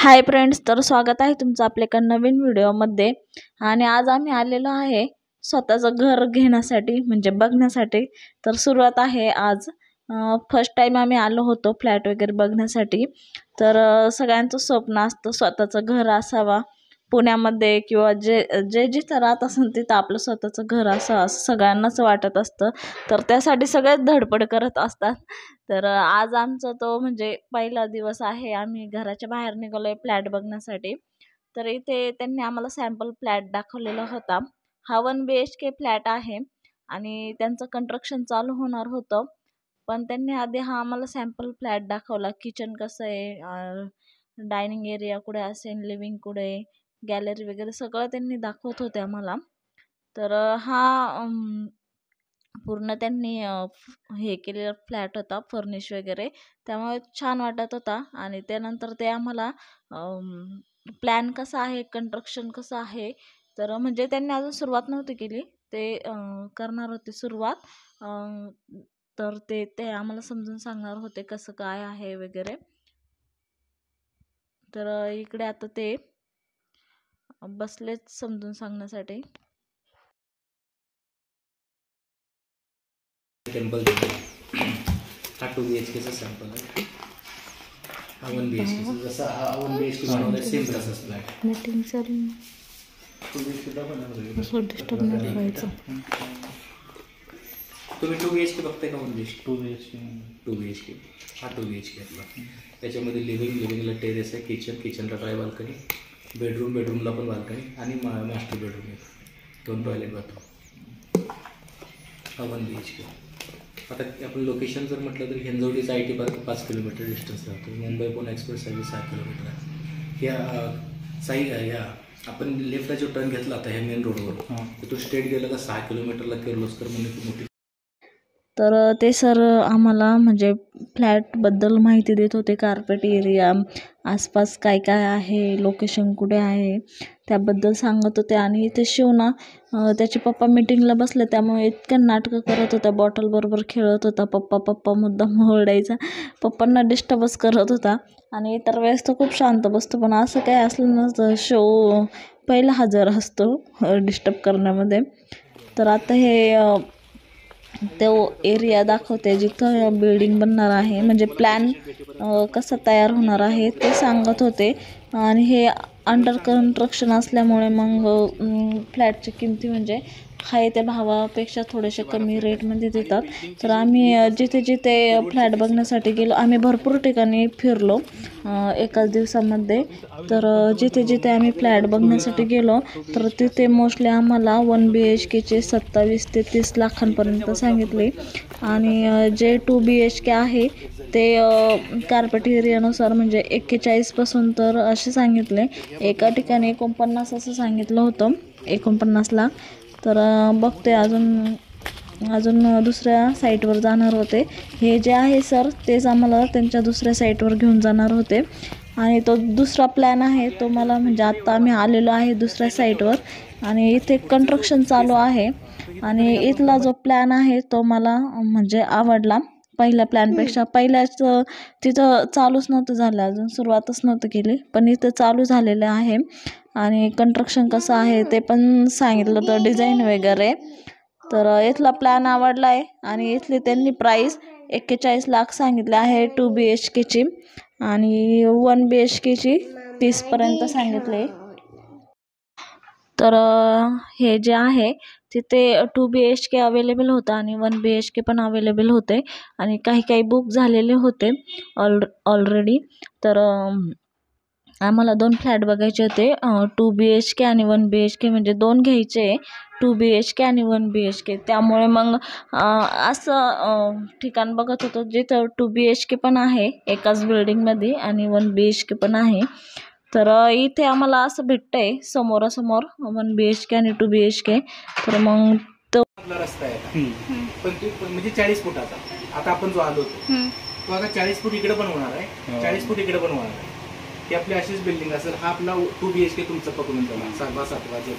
Hi friends, तर स्वागत आहे तुमचं आपल्या एका नवीन व्हिडिओमध्ये. आणि आज आम्ही आलेलो आहे स्वतःचं घर घेण्यासाठी, म्हणजे बघण्यासाठी. तर सुरुवात आहे आज. फर्स्ट टाइम आम्ही आलो होतो फ्लॅट वगैरे बघण्यासाठी. तर सगळ्यांचं स्वप्न असतं स्वतःचं घर असावा पुण्यामध्ये, किंवा जे जे जिथं राहत असेल तिथं आपलं स्वतःचं घर असावं असं सगळ्यांनाच वाटत असतं. तर त्यासाठी सगळेच धडपड करत असतात. तर आज आमचा तो म्हणजे पहिला दिवस आहे. आम्ही घराच्या बाहेर निघालोय फ्लॅट बघण्यासाठी. तर इथे त्यांनी आम्हाला सॅम्पल फ्लॅट दाखवलेला होता. हा 1 BHK फ्लॅट आहे आणि त्यांचं कंस्ट्रक्शन चालू होणार होतं. पण त्यांनी आधी हा आम्हाला सॅम्पल फ्लॅट दाखवला. किचन कसं आहे, डायनिंग एरिया कुठे असेल, लिव्हिंग कुठे, गॅलरी वगैरे सगळं त्यांनी दाखवत होते आम्हाला. तर हा पूर्ण त्यांनी हे केलेला फ्लॅट होता, फर्निश वगैरे, त्यामुळे छान वाटत होता. आणि त्यानंतर ते आम्हाला प्लॅन कसा आहे, कंस्ट्रक्शन कसं आहे, तर म्हणजे त्यांनी अजून सुरुवात नव्हती केली, ते करणार होते सुरुवात. तर ते ते आम्हाला समजून सांगणार होते कसं काय आहे वगैरे. तर इकडे आता ते बसलेच समजून सांगण्यासाठी. टेम्पल हा 2 BHKचा सॅम्पल आहे. हा 1 BHK जसा हा 1 BHK बनवला सेम तसाच फ्लॅट. मीटिंग चालू 2 BHK बनवलं असं डिस्टर्ब नाही व्हायचं. तुम्ही 2 BHK बघताय का 1 BHK? 2 BHK हा 2 BHK आहे. त्याच्यामध्ये लिव्हिंगला टेरेस आहे, किचनला ड्राय बाल्कनी, बेडरूमला पण बाल्कनी आणि मास्टर बेडरूम आहे, 2 टॉयलेट बाथरूम. हा 1 BHK. आता आपण लोकेशन जर म्हटलं तर हिंजवडीचा IT पार्क 5 किलोमीटर डिस्टन्स राहतो. Mumbai Pune express highway 6 kilometre आहे. ह्या आपण लेफ्टला जो टर्न घेतला आता ह्या मेन रोडवर, तो स्ट्रेट गेला का 6 किलोमीटरला किर्लोस्कर म्हणून मोठी. तर ते सर आम्हाला म्हणजे फ्लॅटबद्दल माहिती देत होते. कार्पेट एरिया, आसपास काय काय आहे, लोकेशन कुठे आहे, त्याबद्दल सांगत होते. आणि इथे शिवना त्याचे पप्पा मीटिंगला बसले, त्यामुळे इतकं नाटकं करत होता, बॉटल बरोबर खेळत होता. पप्पा मुद्दाम ओरडायचा, पप्पांना डिस्टर्बच करत होता. आणि इतर वेळेस तो खूप शांत बसतो, पण असं काय असलं नसतं, शो पहिला हजर असतो डिस्टर्ब करण्यामध्ये. तर आता हे तो एरिया दाखवते जिथं बिल्डिंग बनणार आहे, म्हणजे प्लॅन कसा तयार होणार आहे ते सांगत होते. आणि हे अंडर कन्स्ट्रक्शन असल्यामुळे मग फ्लॅटची किमती म्हणजे आहे त्या भावापेक्षा थोडेसे कमी रेटमध्ये देतात. तर आम्ही जिथे जिथे फ्लॅट बघण्यासाठी गेलो, आम्ही भरपूर ठिकाणी फिरलो एकाच दिवसामध्ये. तर जिथे जिथे आम्ही फ्लॅट बघण्यासाठी गेलो, तर तिथे मोस्टली आम्हाला 1 BHKचे 27 ते 30 लाखांपर्यंत सांगितले. आणि जे 2 BHK आहे ते कार्पेट एरियानुसार म्हणजे 41पासून तर असे सांगितले. एका ठिकाणी 49 असं सांगितलं होतं, 49 लाख. तर बघते अजून दुसऱ्या साईटवर जाणार होते. हे जे आहे सर तेच आम्हाला त्यांच्या दुसऱ्या साईटवर घेऊन जाणार होते. आणि तो दुसरा प्लॅन आहे तो मला म्हणजे आत्ता आम्ही आलेलो आहे दुसऱ्या साईटवर, आणि इथे कंस्ट्रक्शन चालू आहे. आणि इथला जो प्लॅन आहे तो मला म्हणजे आवडला पहिल्या प्लॅनपेक्षा. पहिल्याच तिथं चालूच नव्हतं झालं, अजून सुरुवातच नव्हतं केली, पण इथं चालू झालेलं आहे. आणि कंस्ट्रक्शन कसं आहे ते पण सांगितलं होतं, डिझाईन वगैरे. तर इथला प्लॅन आवडला आहे. आणि इथली त्यांनी प्राईस 41 लाख सांगितले आहे 2 BHKची, आणि 1 BHKची 30पर्यंत सांगितले. तर हे जे आहे तिथे 2 BHK अवेलेबल होतं आणि 1 BHK पण अवेलेबल होते. आणि काही बुक झालेले होते ऑलरेडी. तर आम्हाला 2 फ्लॅट बघायचे होते, 2 BHK आणि 1 BHK, म्हणजे 2 घ्यायचे, 2 BHK आणि 1 BHK. त्यामुळे मग असं ठिकाण बघत होतो जिथं 2 BHK पण आहे एकाच बिल्डिंगमध्ये आणि 1 BHK पण आहे. तर इथे आम्हाला असं भेटतंय समोरासमोर 1 BHK आणि 2 BHK. तर मग तो रस्ता आहे पण म्हणजे 40 फुटाचा. आता आपण जो आलो तो आता 40 फूट इकडे पण होणार आहे, 40 फूट इकडे पण होणार आहे. ती आपली अशीच बिल्डिंग असेल. हा आपला 2 BHK तुमचं पकडून चला 7 बाय 7 वाजे.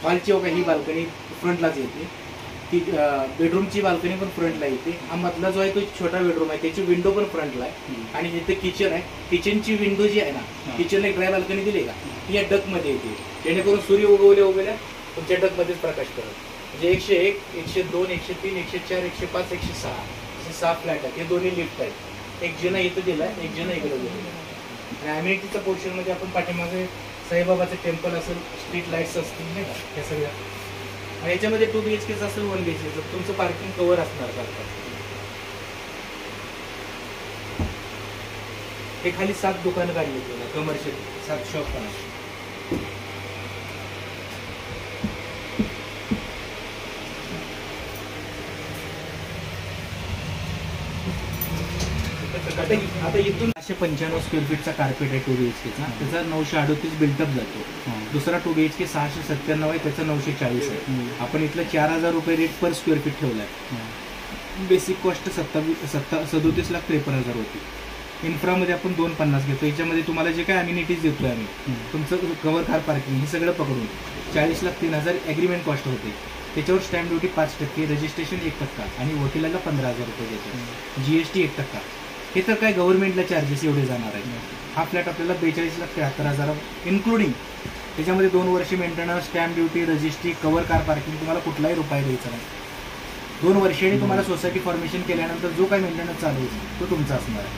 हॉलची बघा ही बाल्कनी फ्रंटलाच येते, की बेडरूमची बाल्कनी पण फ्रंटला येते. हा मधला जो आहे तो छोटा बेडरूम आहे, त्याची विंडो पण फ्रंटला आहे. आणि जिथे किचन आहे, किचनची विंडो जी आहे ना, किचनला एक ड्राय बाल्कनी दिली का, ती या डकमध्ये येते, जेणेकरून सूर्य उगवल्या तुमच्या डकमध्येच प्रकाश करत. म्हणजे 101, 102, 103, 104, 105, 106 असे 6 फ्लॅट आहेत. हे दोन्ही लिफ्ट आहेत. एक जिना इथं दिला आहे, एक जिना इकडे दिलेला आहे. आणि अमेनिटीच्या पोर्शनमध्ये आपण पाठीमागे साईबाबाचं टेम्पल असेल, स्ट्रीट लाईट्स असतील नाही का, हे सगळ्या. आणि याच्यामध्ये 2 BHK असेल, 1 BHK तुमचं पार्किंग कव्हर असणार का. हे खाली 7 दुकानं काढली तुला, कमर्शियल 7 शॉप पण आहे. आता इथून 995 स्क्वेअर फीटचा कार्पेट आहे 2 BHKचा, त्याचा 938 बिल्टअप जातो. दुसरा 2 BHK 697 आहे, त्याचा 940 आहे. आपण इथलं 4000 रुपये रेट पर स्क्वेअर फीट ठेवलाय. बेसिक कॉस्ट 37,53,000 होती. इन्फ्रामध्ये आपण 250 घेतो. याच्यामध्ये तुम्हाला जे काय अम्युनिटीज देतोय आम्ही, तुमचं कव्हर कार पार्किंग हे सगळं पकडून 40,03,000 ॲग्रीमेंट कॉस्ट होते. त्याच्यावर स्टॅम्प ड्युटी 5%, रजिस्ट्रेशन 1% आणि वकिलाला 15,000 रुपये देतो. GST 1%. हे तर काय गव्हर्नमेंटला चार्जेस एवढे जाणार आहे. हा फ्लॅट आपल्याला 42,73,000 इन्क्लुडिंग. त्याच्यामध्ये 2 वर्ष maintenance, stamp duty, registry, cover car parking, तुम्हाला कुठलाही रुपये द्यायचा नाही. 2 वर्षांनी तुम्हाला सोसायटी फॉर्मेशन केल्यानंतर जो काही मेंटेनन्स चालू होईल तो तुमचा असणार आहे.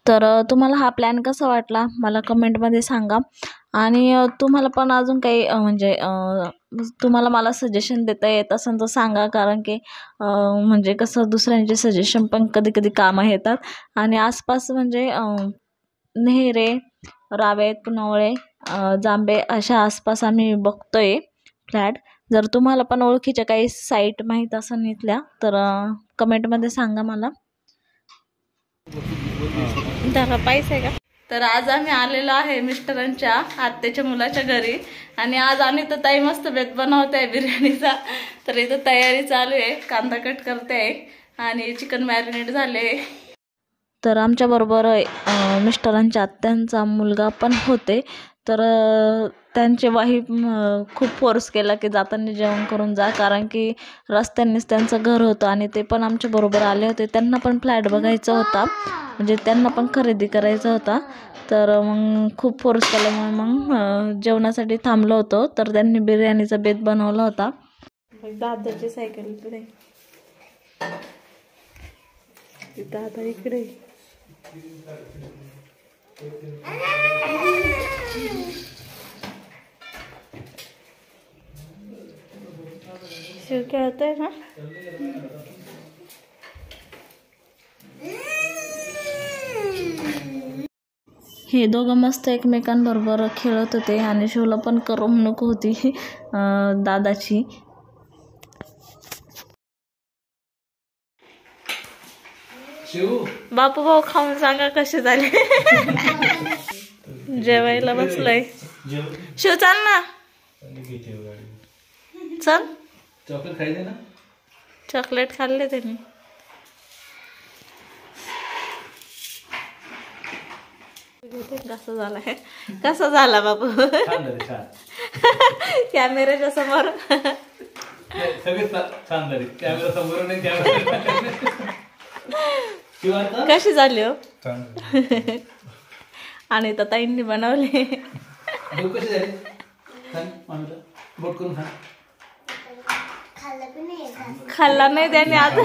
तर तुम्हाला हा प्लॅन कसा वाटला मला कमेंटमध्ये सांगा. आणि तुम्हाला पण अजून काही म्हणजे तुम्हाला मला सजेशन देता येत असेल तर सांगा, कारण की म्हणजे कसं दुसऱ्यांचे सजेशन पण कधी कधी कामं येतात. आणि आसपास म्हणजे नेहरे, रावेत, पुनवळे, जांबे अशा आसपास आम्ही बघतोय फ्लॅट. जर तुम्हाला पण ओळखीच्या काही साईट माहीत असेल इथल्या तर कमेंटमध्ये सांगा मला. त्याला पैसे का. तर आज आम्ही आलेलो आहे मिस्टरांच्या आत्याच्या मुलाच्या घरी. आणि आज आम्ही तर ताई मस्त बेत बनवते आहे बिर्याणीचा. तर इथं तयारी चालू आहे, कांदा कट करते आहे आणि चिकन मॅरिनेट झाले. तर आमच्याबरोबर मिस्टरांच्या आत्यांचा मुलगा पण होते. तर त्यांचे वाईफ खूप फोर्स केला की जाताना जेवण करून जा, कारण की रस्त्यांनीच त्यांचं घर होतं आणि ते पण आमच्याबरोबर आले होते. त्यांना पण फ्लॅट बघायचा होता, म्हणजे त्यांना पण खरेदी करायचा होता. तर मग खूप फोर्स केल्यामुळे मग जेवणासाठी थांबलो होतो. तर त्यांनी बिर्याणीचा बेत बनवला होता. दादाची सायकल इकडे, दादा इकडे. शिव खेळतोय ना. हे दोघं मस्त एकमेकांबरोबर खेळत होते आणि शिवला पण करमणूक होती दादाची. बापू भाऊ खाऊन सांगा कसे झाले. जेवायला बसलंय. शिव चाल ना, चल. चॉकलेट खायचे ना. चॉकलेट खाल्ले त्यांनी. कसा झाला आहे, कसा झाला बापू कॅमेऱ्याच्या समोर. कशी झाली हो. आणि तर ताईंनी बनवले. खाल्ला नाही त्याने आज.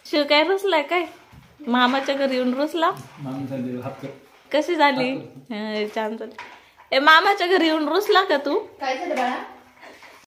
शिव काय रुसलाय काय, मामाच्या घरी येऊन रुसला. कशी झाली, छान झाली. मामाच्या घरी येऊन रुसला का तू. काय झालं बाळा.